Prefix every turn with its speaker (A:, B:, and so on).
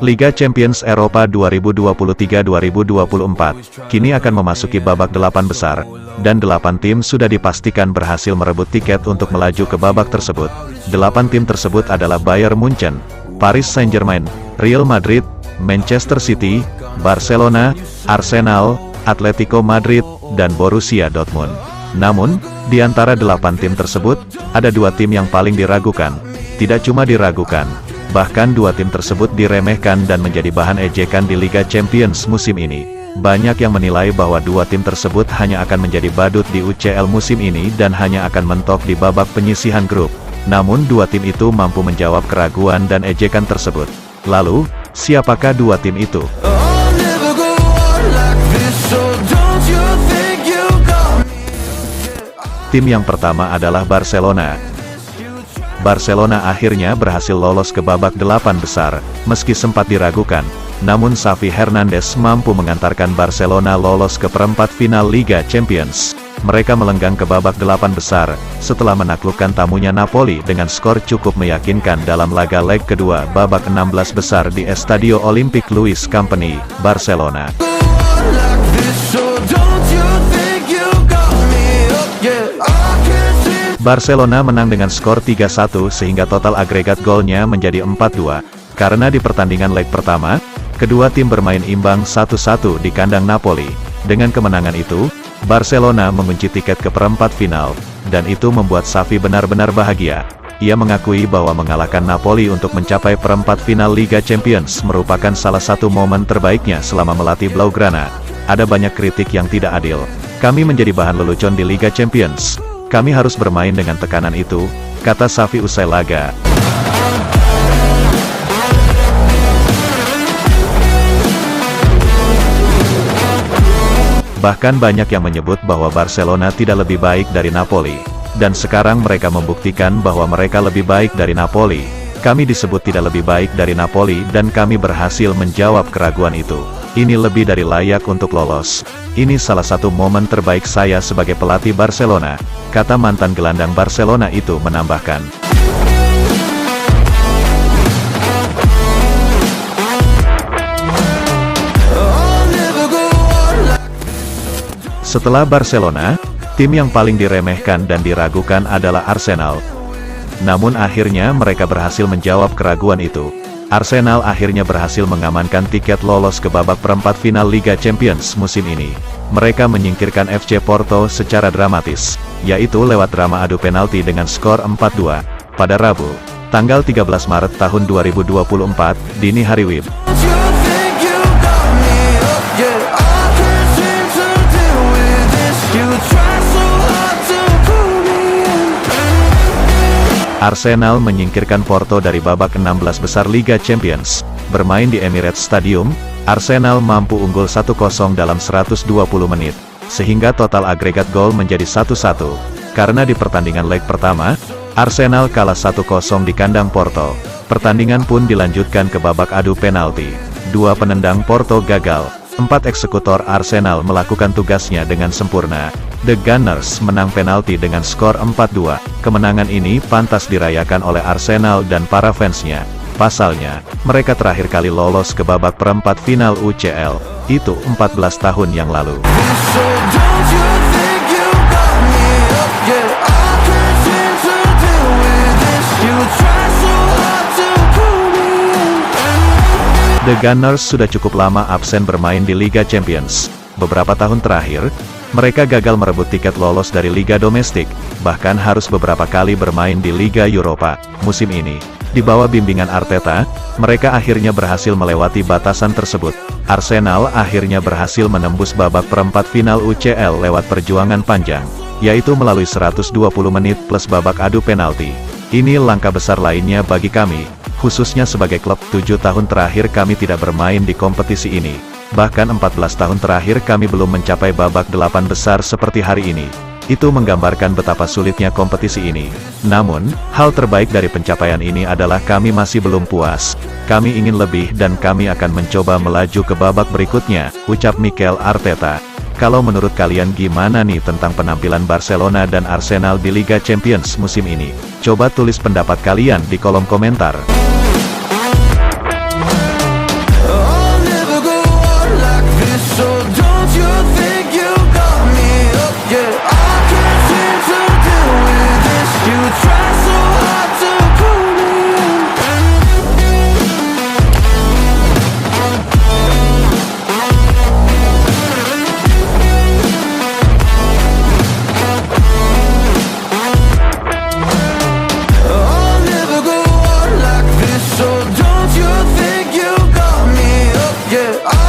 A: Liga Champions Eropa 2023-2024 kini akan memasuki babak 8 besar, dan 8 tim sudah dipastikan berhasil merebut tiket untuk melaju ke babak tersebut. 8 tim tersebut adalah Bayern Munchen, Paris Saint-Germain, Real Madrid, Manchester City, Barcelona, Arsenal, Atletico Madrid, dan Borussia Dortmund. Namun, di antara 8 tim tersebut, ada 2 tim yang paling diragukan. Tidak cuma diragukan, bahkan 2 tim tersebut diremehkan dan menjadi bahan ejekan di Liga Champions musim ini. Banyak yang menilai bahwa 2 tim tersebut hanya akan menjadi badut di UCL musim ini dan hanya akan mentok di babak penyisihan grup. Namun 2 tim itu mampu menjawab keraguan dan ejekan tersebut. Lalu, siapakah 2 tim itu? Tim yang pertama adalah Barcelona. Barcelona akhirnya berhasil lolos ke babak 8 besar, meski sempat diragukan. Namun Xavi Hernandez mampu mengantarkan Barcelona lolos ke perempat final Liga Champions. Mereka melenggang ke babak 8 besar, setelah menaklukkan tamunya Napoli dengan skor cukup meyakinkan dalam laga leg kedua babak 16 besar di Estadio Olympique Luis Company, Barcelona. Barcelona menang dengan skor 3-1 sehingga total agregat golnya menjadi 4-2. Karena di pertandingan leg pertama, kedua tim bermain imbang 1-1 di kandang Napoli. Dengan kemenangan itu, Barcelona mengunci tiket ke perempat final, dan itu membuat Xavi benar-benar bahagia. Ia mengakui bahwa mengalahkan Napoli untuk mencapai perempat final Liga Champions merupakan salah satu momen terbaiknya selama melatih Blaugrana. Ada banyak kritik yang tidak adil. Kami menjadi bahan lelucon di Liga Champions. Kami harus bermain dengan tekanan itu, kata Xavi usai laga. Bahkan banyak yang menyebut bahwa Barcelona tidak lebih baik dari Napoli. Dan sekarang mereka membuktikan bahwa mereka lebih baik dari Napoli. Kami disebut tidak lebih baik dari Napoli dan kami berhasil menjawab keraguan itu. Ini lebih dari layak untuk lolos. Ini salah satu momen terbaik saya sebagai pelatih Barcelona, kata mantan gelandang Barcelona itu menambahkan. Setelah Barcelona, tim yang paling diremehkan dan diragukan adalah Arsenal. Namun akhirnya mereka berhasil menjawab keraguan itu. Arsenal akhirnya berhasil mengamankan tiket lolos ke babak perempat final Liga Champions musim ini. Mereka menyingkirkan FC Porto secara dramatis, yaitu lewat drama adu penalti dengan skor 4-2, pada Rabu, tanggal 13 Maret tahun 2024, dini hari WIB. Arsenal menyingkirkan Porto dari babak 16 besar Liga Champions. Bermain di Emirates Stadium, Arsenal mampu unggul 1-0 dalam 120 menit, sehingga total agregat gol menjadi 1-1. Karena di pertandingan leg pertama, Arsenal kalah 1-0 di kandang Porto. Pertandingan pun dilanjutkan ke babak adu penalti. 2 penendang Porto gagal. 4 eksekutor Arsenal melakukan tugasnya dengan sempurna. The Gunners menang penalti dengan skor 4-2. Kemenangan ini pantas dirayakan oleh Arsenal dan para fansnya. Pasalnya, mereka terakhir kali lolos ke babak perempat final UCL, itu 14 tahun yang lalu. The Gunners sudah cukup lama absen bermain di Liga Champions. Beberapa tahun terakhir, mereka gagal merebut tiket lolos dari Liga Domestik, bahkan harus beberapa kali bermain di Liga Eropa. Musim ini, di bawah bimbingan Arteta, mereka akhirnya berhasil melewati batasan tersebut. Arsenal akhirnya berhasil menembus babak perempat final UCL lewat perjuangan panjang, yaitu melalui 120 menit plus babak adu penalti. Ini langkah besar lainnya bagi kami, khususnya sebagai klub. 7 tahun terakhir kami tidak bermain di kompetisi ini. Bahkan 14 tahun terakhir kami belum mencapai babak 8 besar seperti hari ini. Itu menggambarkan betapa sulitnya kompetisi ini. Namun, hal terbaik dari pencapaian ini adalah kami masih belum puas. Kami ingin lebih dan kami akan mencoba melaju ke babak berikutnya, ucap Mikel Arteta. Kalau menurut kalian gimana nih tentang penampilan Barcelona dan Arsenal di Liga Champions musim ini? Coba tulis pendapat kalian di kolom komentar.
B: you think you got me up? Yeah, I can't seem to deal with this. You try so hard to pull me in. I'll never go on like this, so don't you think you got me up? Yeah,